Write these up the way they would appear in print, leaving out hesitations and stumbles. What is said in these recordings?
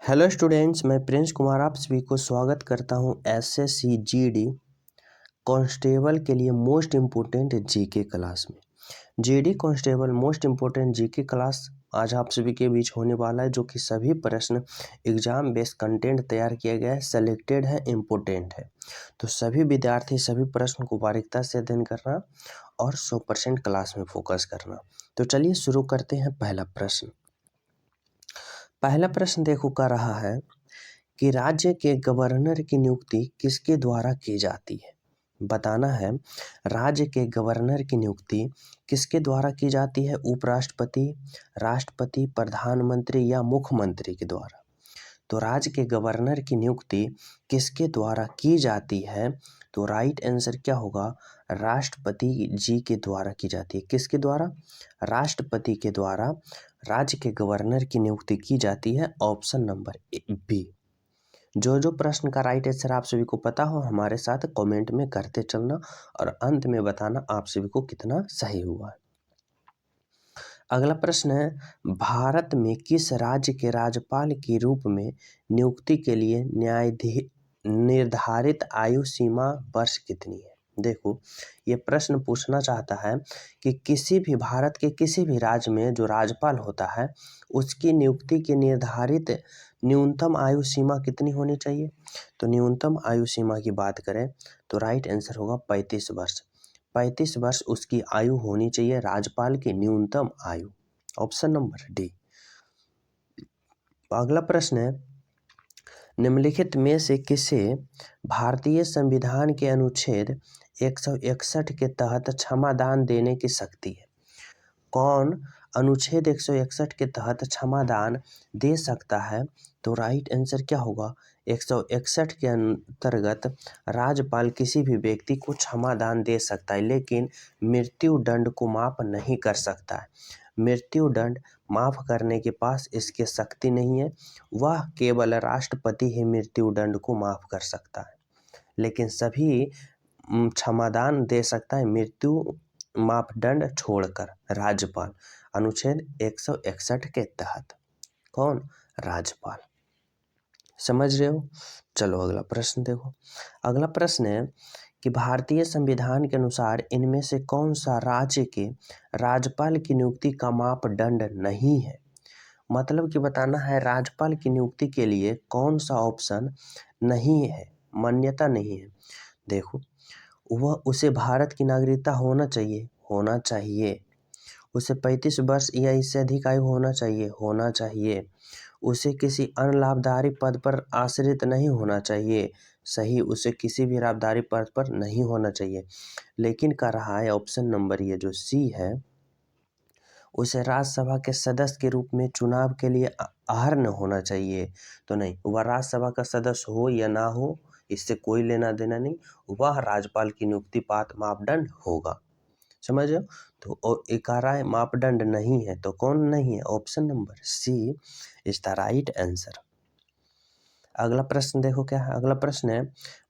Hello students, मैं Prince Kumar आप सभी को स्वागत करता हूं एसएससी जीडी कांस्टेबल के लिए मोस्ट इम्पोर्टेंट जीके क्लास में। GD constable most important GK class आज आप सभी के बीच होने वाला है, जो कि सभी प्रश्न एग्जाम बेस्ड कंटेंट तैयार किया गया है, सेलेक्टेड है, इम्पोर्टेंट है। तो सभी विद्यार्थी सभी प्रश्न को बारीकता से अध्ययन करना और 100% क्लास में फोकस करना। तो चलिए शुरू करते हैं। पहला प्रश्न देखो कर रहा है कि राज्य के गवर्नर की नियुक्ति किसके द्वारा की जाती है। बताना है राज्य के गवर्नर की नियुक्ति किसके द्वारा की जाती है। उपराष्ट्रपति, राष्ट्रपति, प्रधानमंत्री या मुख्यमंत्री के द्वारा। तो राज्य के गवर्नर की नियुक्ति किसके द्वारा की जाती है, तो राइट आंसर क्या होगा, राष्ट्रपति जी के द्वारा की जाती है। किसके द्वारा, राष्ट्रपति के द्वारा राज्य के गवर्नर की नियुक्ति की जाती है। Option number B. जो प्रश्न का राइट आंसर आप सभी को पता हो हमारे साथ कमेंट में करते चलना और अंत में बताना आप सभी को कितना सही हुआ। अगला प्रश्न है, भारत में किस राज्य के राज्यपाल के रूप में नियुक्ति के लिए निर्धारित आयु सीमा वर्ष कितनी है। देखो, ये प्रश्न पूछना चाहता है कि किसी भी भारत के किसी भी राज्य में जो राज्यपाल होता है उसकी नियुक्ति की निर्धारित न्यूनतम आयु सीमा कितनी होनी चाहिए। तो न्यूनतम आयु सीमा की बात करें तो राइट आंसर होगा 35 वर्ष। 35 वर्ष उसकी आयु होनी चाहिए, राज्यपाल की न्यूनतम आयु। Option number D. अगला प्रश्न है, निम्नलिखित में से किसे भारतीय संविधान के अनुच्छेद 161 के तहत क्षमादान देने की शक्ति है। कौन अनुच्छेद 161 के तहत क्षमादान दे सकता है। तो राइट आंसर क्या होगा, 161 के अंतर्गत राज्यपाल किसी भी व्यक्ति को क्षमादान दे सकता है, लेकिन मृत्यु दंड को माफ नहीं कर सकता है। मृत्यु दंड माफ करने के पास इसकी शक्ति नहीं है, वह केवल राष्ट्रपति ही मृत्यु दंड को माफ कर सकता है, लेकिन सभी क्षमादान दे सकता है मृत्यु मापदंड छोड़कर राज्यपाल, अनुच्छेद 161 के तहत। कौन, राज्यपाल। समझ रहे हो। चलो अगला प्रश्न देखो। अगला प्रश्न है कि भारतीय संविधान के अनुसार इनमें से कौन सा राज्य के राज्यपाल की नियुक्ति का मापदंड नहीं है। मतलब कि बताना है राज्यपाल की नियुक्ति के लिए कौन सा ऑप्शन नहीं है, मान्यता नहीं है। देखो, वह उसे भारत की नागरिकता होना चाहिए। उसे 35 वर्ष या इससे अधिक आयु होना चाहिए। उसे किसी अन्य लाभकारी पद पर आश्रित नहीं होना चाहिए। सही, उसे किसी भी लाभकारी पद पर नहीं होना चाहिए। लेकिन कह रहा है ऑप्शन नंबर ये जो सी है, उसे राज्यसभा के सदस्य के रूप में चुनाव के लिए अहर्य होना चाहिए। तो नहीं, वह राज्यसभा का सदस्य हो या ना हो इससे कोई लेना देना नहीं, वह राज्यपाल की नियुक्ति पात्र मापदंड होगा। समझ लो। तो एक आ रहा है मापदंड नहीं है, तो कौन नहीं है, option number C is the right answer. अगला प्रश्न देखो क्या है। अगला प्रश्न है,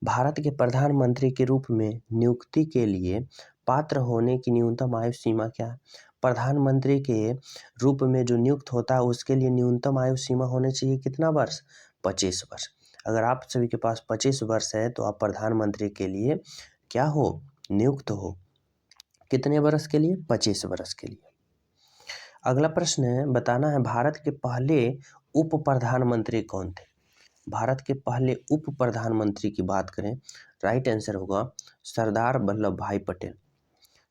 भारत के प्रधानमंत्री के रूप में नियुक्ति के लिए पात्र होने की न्यूनतम आयु सीमा क्या है। प्रधानमंत्री के रूप में जो नियुक्त होता है उसके लिए न्यूनतम आयु सीमा होनी चाहिए कितना वर्ष, 25 वर्ष। अगर आप सभी के पास 25 वर्ष है तो आप प्रधानमंत्री के लिए क्या हो, नियुक्त हो। कितने वर्ष के लिए, 25 वर्ष के लिए। अगला प्रश्न है, बताना है भारत के पहले उप प्रधानमंत्री कौन थे। भारत के पहले उप प्रधानमंत्री की बात करें, राइट आंसर होगा सरदार वल्लभ भाई पटेल।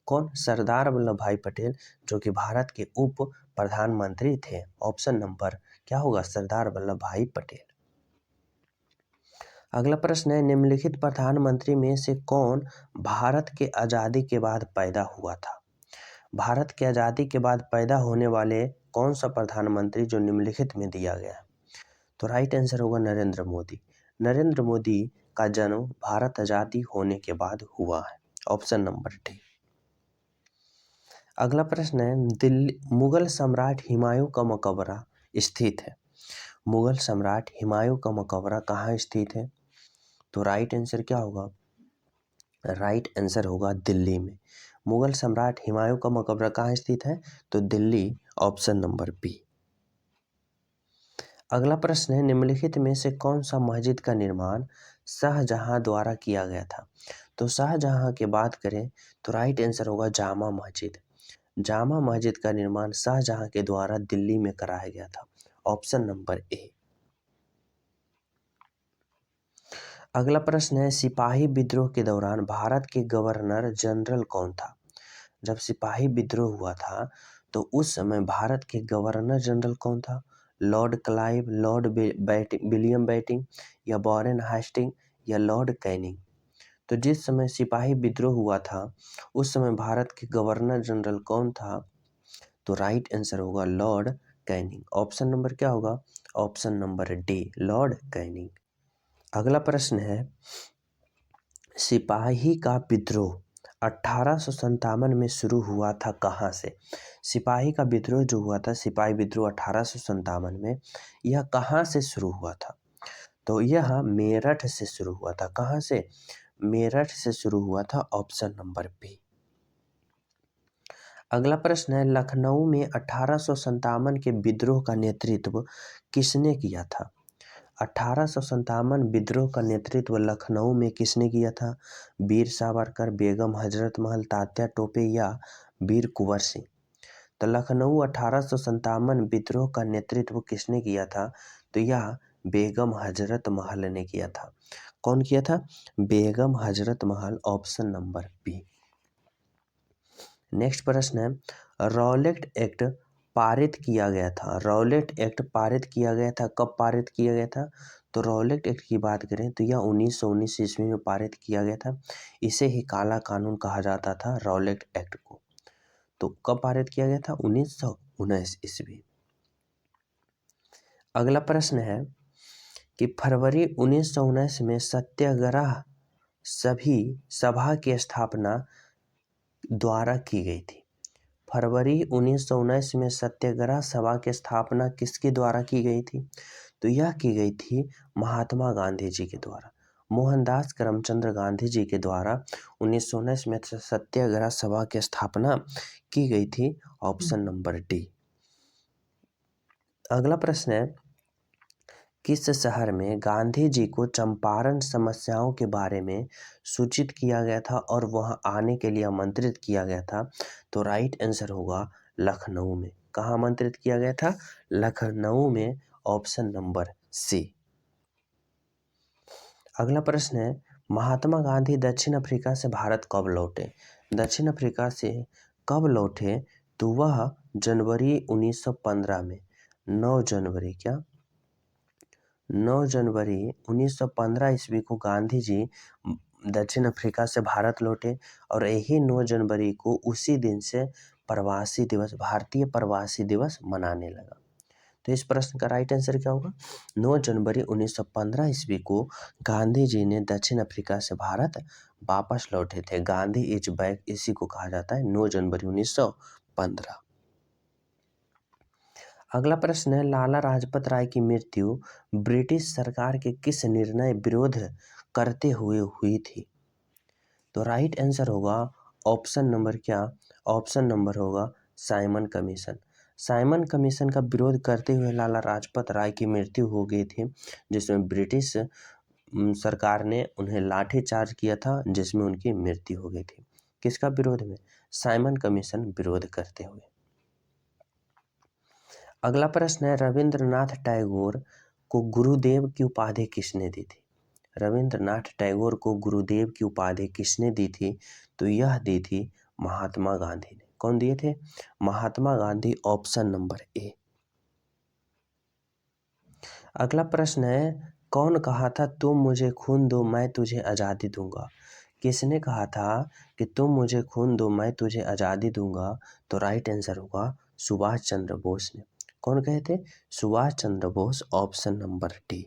कौन, सरदार वल्लभ भाई पटेल, जो कि भारत के उप प्रधानमंत्री थे। ऑप्शन नंबर क्या होगा, सरदार वल्लभ भाई पटेल। अगला प्रश्न है, निम्नलिखित प्रधानमंत्री में से कौन भारत के आज़ादी के बाद पैदा हुआ था। भारत के आज़ादी के बाद पैदा होने वाले कौन सा प्रधानमंत्री जो निम्नलिखित में दिया गया है। तो राइट आंसर होगा नरेंद्र मोदी। नरेंद्र मोदी का जन्म भारत आज़ादी होने के बाद हुआ है। Option number D. अगला प्रश्न है, दिल्ली मुगल सम्राट हुमायूं का मकबरा स्थित है। मुगल सम्राट हुमायूं का मकबरा कहाँ स्थित है। तो राइट आंसर क्या होगा, राइट आंसर होगा दिल्ली में। मुगल सम्राट हुमायूं का मकबरा कहाँ स्थित है, तो दिल्ली। Option number B. अगला प्रश्न है, निम्नलिखित में से कौन सा मस्जिद का निर्माण शाहजहां द्वारा किया गया था? तो शाहजहां की बात करें तो राइट आंसर होगा जामा मस्जिद। जामा मस्जिद का निर्माण शाहजहां के द्वारा दिल्ली में कराया गया था। Option number A. अगला प्रश्न है, सिपाही विद्रोह के दौरान भारत के गवर्नर जनरल कौन था? जब सिपाही विद्रोह हुआ था तो उस समय भारत के गवर्नर जनरल कौन था? Lord Clive, lord William Bentinck या वॉरेन हेस्टिंग या लॉर्ड कैनिंग? तो जिस समय सिपाही विद्रोह हुआ था उस समय भारत के गवर्नर जनरल कौन था? तो राइट आंसर होगा लॉर्ड कैनिंग। ऑप्शन नंबर क्या होगा? Option number D, Lord Canning. अगला प्रश्न है, सिपाही का विद्रोह 1857 में शुरू हुआ था कहाँ से? सिपाही का विद्रोह जो हुआ था, सिपाही विद्रोह 1857 में, यह कहाँ से शुरू हुआ था? तो यह मेरठ से शुरू हुआ था। कहाँ से? मेरठ से शुरू हुआ था। Option number B. अगला प्रश्न है, लखनऊ में 1857 के विद्रोह का नेतृत्व किसने किया था? 1857 विद्रोह का नेतृत्व लखनऊ में किसने किया था? वीर सावरकर, बेगम हजरत महल, तात्या टोपे या वीर कुंवर सिंह? तो लखनऊ 1857 विद्रोह का नेतृत्व किसने किया था? तो यह बेगम हजरत महल ने किया था। कौन किया था? Begum Hazrat Mahal. Option number B. Next प्रश्न है, रॉलेट एक्ट पारित किया गया था। रॉलेट एक्ट पारित किया गया था, कब पारित किया गया था? तो रॉलेट एक्ट की बात करें तो यह 1919 ईस्वी में पारित किया गया था। इसे ही काला कानून कहा जाता था, रॉलेट एक्ट को। तो कब पारित किया गया था? 1919 ईस्वी। अगला प्रश्न है कि फरवरी 1919 में सत्याग्रह सभा की स्थापना द्वारा की गई थी। फरवरी 1919 में सत्याग्रह सभा की स्थापना किसके द्वारा की गई थी? तो यह की गई थी महात्मा गांधी जी के द्वारा। मोहनदास करमचंद गांधी जी के द्वारा 1919 में सत्याग्रह सभा की स्थापना की गई थी। Option number D. अगला प्रश्न है, किस शहर में गांधी जी को चंपारण समस्याओं के बारे में सूचित किया गया था और वहां आने के लिए आमंत्रित किया गया था? तो राइट आंसर होगा लखनऊ में। कहाँ आमंत्रित किया गया था? लखनऊ में। Option number C. अगला प्रश्न है, महात्मा गांधी दक्षिण अफ्रीका से भारत कब लौटे? दक्षिण अफ्रीका से कब लौटे? तो वह जनवरी 1915 में, 9 जनवरी, क्या 9 जनवरी 1915 ईस्वी को गांधी जी दक्षिण अफ्रीका से भारत लौटे और यही 9 जनवरी को उसी दिन से प्रवासी दिवस, भारतीय प्रवासी दिवस मनाने लगा। तो इस प्रश्न का राइट आंसर क्या होगा? 9 जनवरी 1915 ईस्वी को गांधी जी ने दक्षिण अफ्रीका से भारत वापस लौटे थे। गांधी इज बैक, इसी को कहा जाता है 9 जनवरी 1915। अगला प्रश्न है, लाला लाजपत राय की मृत्यु ब्रिटिश सरकार के किस निर्णय विरोध करते हुए हुई थी? तो राइट आंसर होगा ऑप्शन नंबर क्या? ऑप्शन नंबर होगा साइमन कमीशन। साइमन कमीशन का विरोध करते हुए लाला लाजपत राय की मृत्यु हो गई थी, जिसमें ब्रिटिश सरकार ने उन्हें लाठीचार्ज किया था, जिसमें उनकी मृत्यु हो गई थी। किसका विरोध में? साइमन कमीशन विरोध करते हुए। अगला प्रश्न है, रविंद्रनाथ टैगोर को गुरुदेव की उपाधि किसने दी थी? रविंद्रनाथ टैगोर को गुरुदेव की उपाधि किसने दी थी? तो यह दी थी महात्मा गांधी ने। कौन दिए थे? Mahatma Gandhi. Option number A. अगला प्रश्न है, कौन कहा था तुम मुझे खून दो मैं तुझे आज़ादी दूंगा? किसने कहा था कि तुम मुझे खून दो मैं तुझे आज़ादी दूंगा? तो राइट आंसर होगा सुभाष चंद्र बोस ने। कौन कहे थे? Subhash Chandra Bose. Option number D.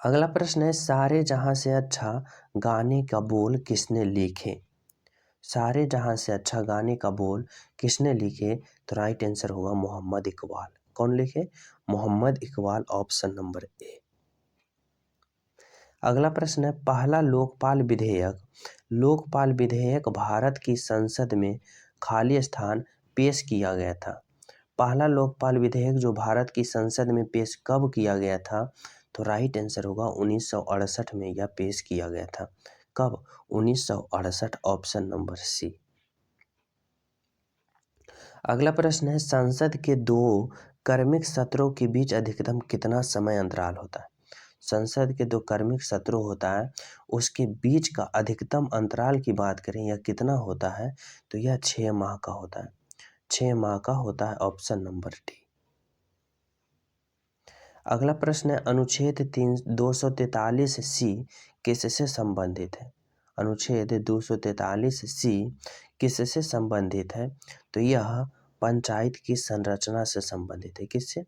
अगला प्रश्न है, सारे जहां से अच्छा गाने का बोल किसने लिखे? सारे जहां से अच्छा गाने का बोल किसने लिखे? तो राइट आंसर होगा मोहम्मद इकबाल। कौन लिखे? Mohammad Iqbal. Option number A. अगला प्रश्न है, पहला लोकपाल विधेयक भारत की संसद में खाली स्थान पेश किया गया था। पहला लोकपाल विधेयक जो भारत की संसद में पेश कब किया गया था? तो राइट आंसर होगा 1968 में यह पेश किया गया था। कब? 1968, ऑप्शन नंबर सी। अगला प्रश्न है, संसद के 2 कर्मिक सत्रों के बीच अधिकतम कितना समय अंतराल होता है? संसद के 2 कर्मिक सत्रों होता है, उसके बीच का अधिकतम अंतराल की बात करें यह कितना होता है? तो यह 6 माह का होता है। 6 माह का होता है, ऑप्शन नंबर डी। अगला प्रश्न है, अनुच्छेद 243 सी किससे संबंधित है? अनुच्छेद 243 सी किससे संबंधित है? तो यह पंचायत की संरचना से संबंधित है। किससे?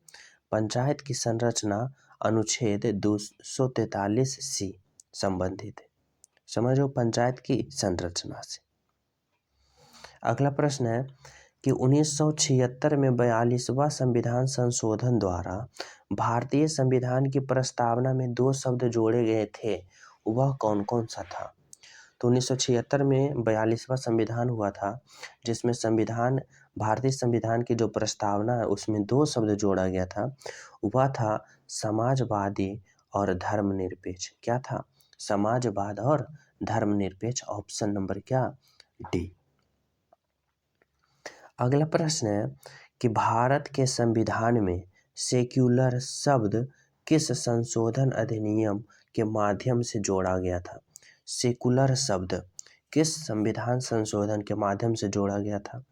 पंचायत की संरचना अनुच्छेद 243 सी संबंधित है। समझो, पंचायत की संरचना से। अगला प्रश्न है कि 1976 में 42वां संविधान संशोधन द्वारा भारतीय संविधान की प्रस्तावना में 2 शब्द जोड़े गए थे, वह कौन कौन सा था? तो 1976 में 42वां संविधान हुआ था, जिसमें भारतीय संविधान की जो प्रस्तावना है उसमें 2 शब्द जोड़ा गया था, वह था समाजवादी और धर्मनिरपेक्ष। क्या था? समाजवाद और धर्मनिरपेक्ष, ऑप्शन नंबर क्या? डी। अगला प्रश्न है कि भारत के संविधान में सेक्युलर शब्द किस संशोधन अधिनियम के माध्यम से जोड़ा गया था? सेकुलर शब्द किस संविधान संशोधन के माध्यम से जोड़ा गया था?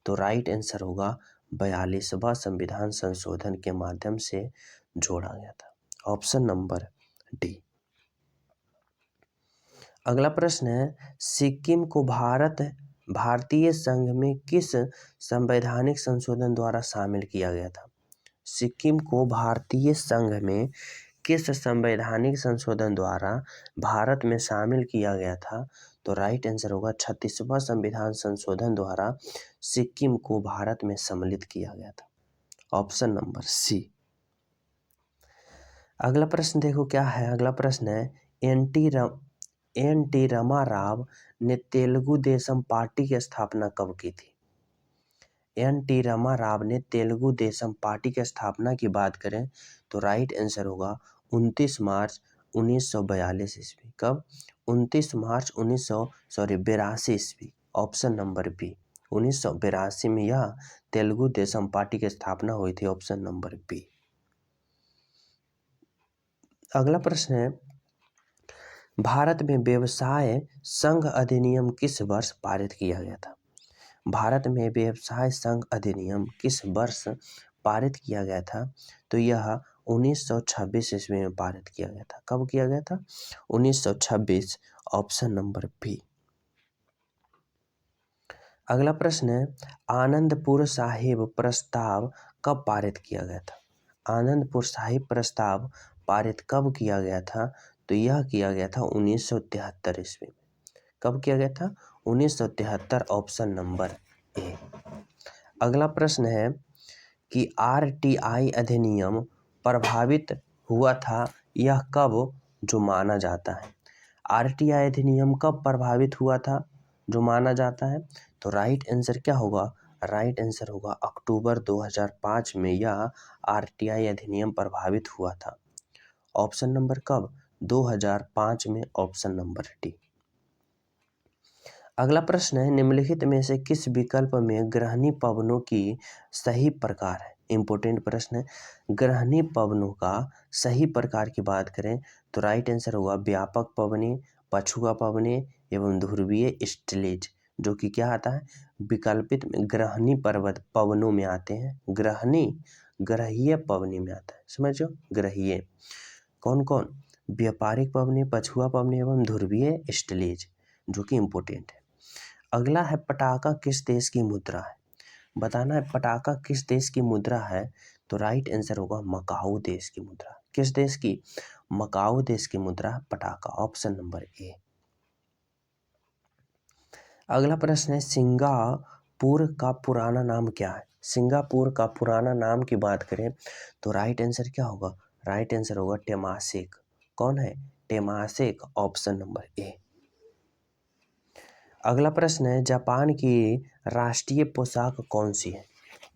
तो राइट आंसर होगा 42वां संविधान संशोधन के माध्यम से जोड़ा गया था, ऑप्शन नंबर डी। अगला प्रश्न है, सिक्किम को भारतीय संघ में किस संवैधानिक संशोधन द्वारा शामिल किया गया था? सिक्किम को भारतीय संघ में किस संवैधानिक संशोधन द्वारा भारत में शामिल किया गया था? तो राइट आंसर होगा 36वां संविधान संशोधन द्वारा सिक्किम को भारत में सम्मिलित किया गया था, ऑप्शन नंबर सी। अगला प्रश्न देखो क्या है। अगला प्रश्न है, एन टी रामाराव ने तेलुगु देशम पार्टी की स्थापना कब की थी? एन टी रामाराव ने तेलुगु देशम पार्टी की स्थापना की बात करें तो राइट आंसर होगा 29 मार्च 1942 ईस्वी। कब? 29 मार्च 82 ईस्वी, ऑप्शन नंबर बी। 1982 में यह तेलुगु देशम पार्टी की स्थापना हुई थी, ऑप्शन नंबर बी। अगला प्रश्न है, भारत में व्यवसाय संघ अधिनियम किस वर्ष पारित किया गया था? भारत में व्यवसाय संघ अधिनियम किस वर्ष पारित किया गया था? तो यह 1926 ईस्वी में पारित किया गया था। कब किया गया था? 1926, ऑप्शन नंबर बी। अगला प्रश्न है, आनंदपुर साहिब प्रस्ताव कब पारित किया गया था? आनंदपुर साहिब प्रस्ताव पारित कब किया गया था? तो यह किया गया था 1973 ईस्वी में। कब किया गया था? 1973, ऑप्शन नंबर ए। अगला प्रश्न है कि आरटीआई अधिनियम प्रभावित हुआ था, यह कब जो माना जाता है? आरटीआई अधिनियम कब प्रभावित हुआ था जो माना जाता है? तो राइट आंसर क्या होगा? राइट आंसर होगा अक्टूबर 2005 में यह आरटीआई अधिनियम प्रभावित हुआ था, ऑप्शन नंबर कब? 2005 में, ऑप्शन नंबर डी। अगला प्रश्न है, निम्नलिखित में से किस विकल्प में ग्रहणी पवनों की सही प्रकार है? इंपोर्टेंट प्रश्न है। ग्रहणी पवनों का सही प्रकार की बात करें तो राइट आंसर होगा व्यापक पवने, पछुआ पवने एवं ध्रुवीय स्टिलेज, जो कि क्या आता है? विकल्पित में ग्रहणी पर्वत पवनों में आते हैं। ग्रहीय पवनी में आता है, समझो। ग्रहीय कौन कौन? व्यापारिक पवने, पछुआ पवने एवं ध्रुवीय स्टिलेज, जो कि इम्पोर्टेंट है। अगला है, पटाखा किस देश की मुद्रा है? बताना है पटाखा किस देश की मुद्रा है? तो राइट आंसर होगा मकाऊ देश की मुद्रा। किस देश की? मकाऊ देश की मुद्रा पटाखा, ऑप्शन नंबर ए। अगला प्रश्न है, सिंगापुर का पुराना नाम क्या है? सिंगापुर का पुराना नाम की बात करें तो राइट आंसर क्या होगा? राइट आंसर होगा टेमासेक। कौन है? Temasek, option number A. अगला प्रश्न है, जापान की राष्ट्रीय पोशाक कौन सी है?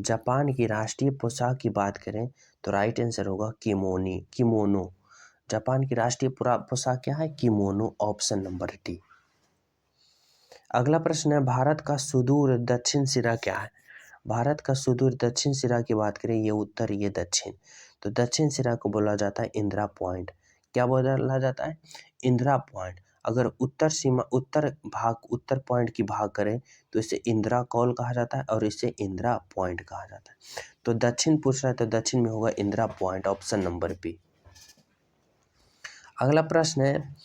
जापान की राष्ट्रीय पोशाक की बात करें तो राइट आंसर होगा किमोनो। जापान की राष्ट्रीय पोशाक क्या है? Kimono, option number D. अगला प्रश्न है भारत का सुदूर दक्षिण सिरा क्या है? भारत का सुदूर दक्षिण सिरा की बात करें, ये उत्तर ये दक्षिण, तो दक्षिण सिरा को बोला जाता है इंदिरा पॉइंट। क्या बोला जाता है? इंदिरा पॉइंट। अगर उत्तर पॉइंट की भाग करें तो इसे इंदिरा कॉल कहा जाता है और इसे इंदिरा पॉइंट कहा जाता है। तो दक्षिण पूछ रहा है तो दक्षिण में होगा Indira Point, option number B. अगला प्रश्न है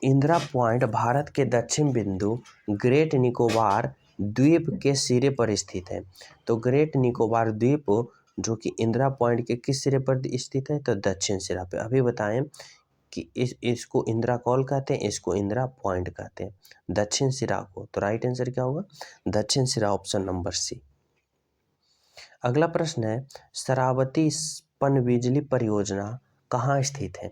इंदिरा पॉइंट भारत के दक्षिण बिंदु ग्रेट निकोबार द्वीप के सिरे पर स्थित है। तो ग्रेट निकोबार द्वीप जो कि इंदिरा पॉइंट के किस सिरे पर स्थित है? तो दक्षिण सिरा पे। अभी बताएं कि इसको इंदिरा कॉल कहते हैं, इसको इंदिरा पॉइंट कहते हैं, दक्षिण सिरा को। तो राइट आंसर क्या होगा? दक्षिण सिरा, ऑप्शन नंबर सी। अगला प्रश्न है शरावती पनबिजली परियोजना कहाँ स्थित है?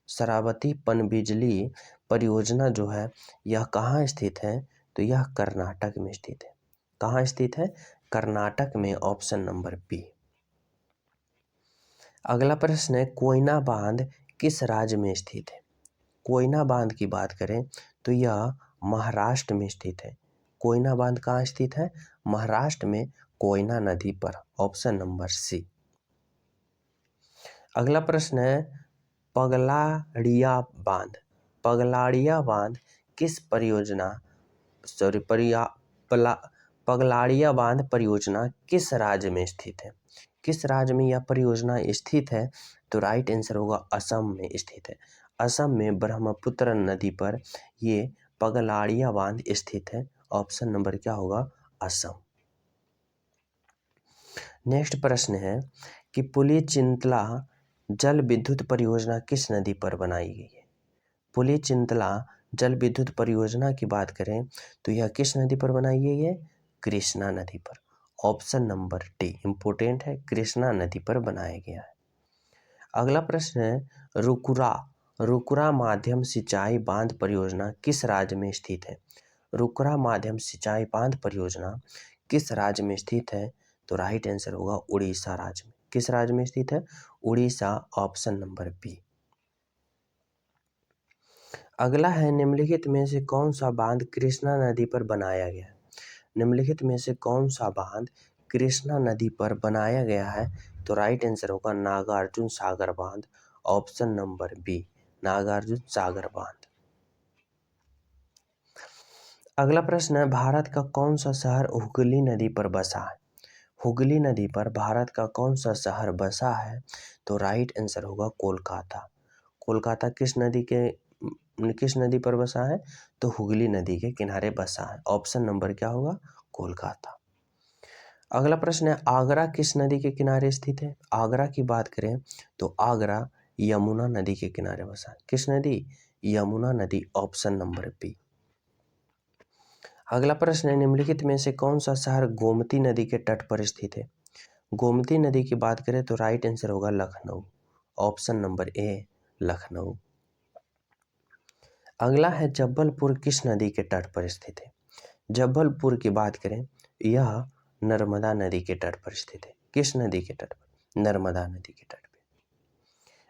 शरावती पनबिजली परियोजना जो है यह कहाँ स्थित है? तो यह कर्नाटक में स्थित है। कहाँ स्थित है? कर्नाटक में, ऑप्शन नंबर बी। अगला प्रश्न है कोयना बांध किस राज्य में स्थित है? कोयना बांध की बात करें तो यह महाराष्ट्र में स्थित है। कोयना बांध कहाँ स्थित है? महाराष्ट्र में, कोयना नदी पर, ऑप्शन नंबर सी। अगला प्रश्न है पगलाड़िया बांध किस परियोजना पगलाड़िया बांध परियोजना किस राज्य में स्थित है? किस राज्य में यह परियोजना स्थित है? तो राइट आंसर होगा असम में स्थित है। असम में ब्रह्मपुत्र नदी पर ये पगलाड़िया बांध स्थित है, ऑप्शन नंबर क्या होगा? असम। नेक्स्ट प्रश्न है कि पुलिचिंतला जल विद्युत परियोजना किस नदी पर बनाई गई है? पुलिचिंतला जल विद्युत परियोजना की बात करें तो यह किस नदी पर बनाई गई है? कृष्णा नदी पर, ऑप्शन नंबर डी इंपोर्टेंट है, कृष्णा नदी पर बनाया गया है। अगला प्रश्न है रुकुरा माध्यम सिंचाई बांध परियोजना किस राज्य में स्थित है? रुकुरा माध्यम सिंचाई बांध परियोजना किस राज्य में स्थित है? तो राइट आंसर होगा उड़ीसा राज्य में। किस राज्य में स्थित है? Orissa, option number B. अगला है निम्नलिखित में से कौन सा बांध कृष्णा नदी पर बनाया गया है? निम्नलिखित में से कौन सा बांध कृष्णा नदी पर बनाया गया है? तो राइट आंसर होगा नागार्जुन सागर बांध, option number B, Nagarjuna Sagar बांध। अगला प्रश्न है भारत का कौन सा शहर हुगली नदी पर बसा है? हुगली नदी पर भारत का कौन सा शहर बसा है? तो राइट आंसर होगा कोलकाता। कोलकाता किस नदी पर बसा है? तो हुगली नदी के किनारे बसा है, ऑप्शन नंबर क्या होगा? कोलकाता। अगला प्रश्न है आगरा किस नदी के किनारे स्थित है? आगरा की बात करें तो आगरा यमुना नदी के किनारे बसा है। किस नदी? यमुना नदी, ऑप्शन नंबर बी। अगला प्रश्न है निम्नलिखित में से कौन सा शहर गोमती नदी के तट पर स्थित है? गोमती नदी की बात करें तो राइट आंसर होगा लखनऊ, ऑप्शन नंबर ए, लखनऊ। अगला है जबलपुर किस नदी के तट पर स्थित है? जबलपुर की बात करें यह नर्मदा नदी के तट पर स्थित है। किस नदी के तट पर? नर्मदा नदी के तट पर।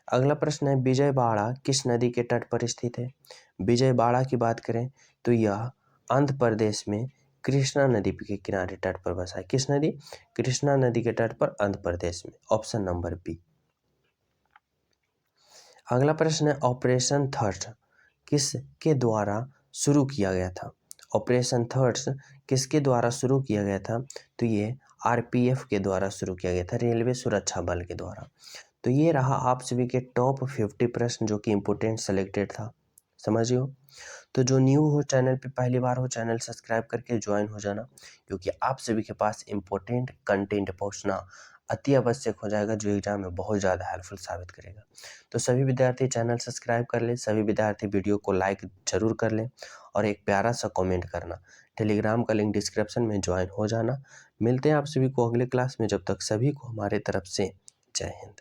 अगला प्रश्न है विजयवाड़ा किस नदी के तट पर स्थित है? विजयवाड़ा की बात करें तो यह आंध्र प्रदेश में कृष्णा नदी के किनारे तट पर बसा है। किस नदी? कृष्णा नदी के तट पर, आंध्र प्रदेश में, ऑप्शन नंबर बी। अगला प्रश्न है ऑपरेशन थर्स्ट किसके द्वारा शुरू किया गया था? ऑपरेशन थर्स्ट किसके द्वारा शुरू किया गया था? तो ये आरपीएफ के द्वारा शुरू किया गया था, रेलवे सुरक्षा बल के द्वारा। तो ये रहा आप सभी के टॉप 50 प्रश्न जो कि इम्पोर्टेंट सेलेक्टेड था, समझियो। तो जो न्यू हो चैनल पे, पहली बार हो, चैनल सब्सक्राइब करके ज्वाइन हो जाना, क्योंकि आप सभी के पास इम्पोर्टेंट कंटेंट पहुंचना अति आवश्यक हो जाएगा, जो एग्जाम में बहुत ज़्यादा हेल्पफुल साबित करेगा। तो सभी विद्यार्थी चैनल सब्सक्राइब कर लें, सभी विद्यार्थी वीडियो को लाइक जरूर कर लें और एक प्यारा सा कमेंट करना। टेलीग्राम का लिंक डिस्क्रिप्शन में ज्वाइन हो जाना। मिलते हैं आप सभी को अगले क्लास में, जब तक सभी को हमारे तरफ से जय हिंद।